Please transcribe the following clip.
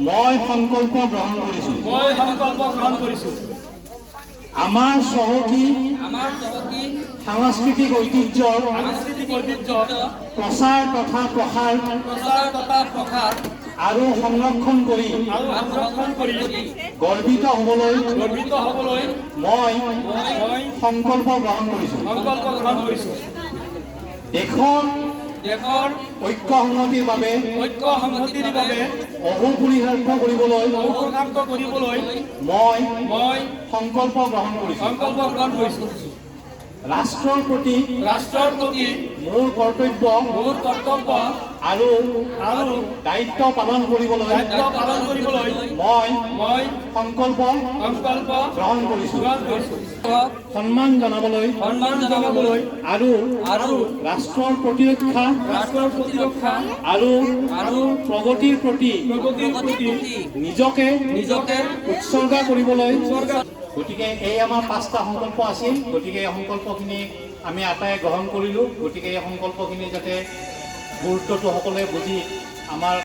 মই সংকল্প গ্ৰহণ কৰিছো। আমাৰ চহকী সাংস্কৃতিক ঐতিহ্যৰ প্ৰচাৰ তথা প্ৰসাৰ আৰু সংৰক্ষণ কৰি গৰ্বিত হ'বলৈ মই সংকল্প গ্ৰহণ কৰিছো। দেশৰ ঐক্য সংহতিৰ বাবে অহোপুৰুষাৰ্থ কৰিবলৈ মই সংকল্প গ্ৰহণ কৰিছো। ৰাষ্ট্ৰৰ প্ৰতি মোৰ কৰ্তব্য আৰু দায়িত্ব পালন কৰিবলৈ মই সংকল্প গ্ৰহণ কৰিছো। সন্মান জনাবলৈ আৰু ৰাষ্ট্ৰৰ প্ৰতিৰক্ষা আৰু প্ৰগতিৰ প্ৰতি নিজকে উৎসৰ্গা কৰিবলৈ। গতিকে এই আমাৰ 5টা সংকল্প আছিল। গতিকে এই সংকল্পখিনি আমি আটাইয়ে গ্ৰহণ কৰিলোঁ। গতিকে এই সংকল্পখিনি যাতে গুৰুত্বটো সকলোৱে বুজি আমাৰ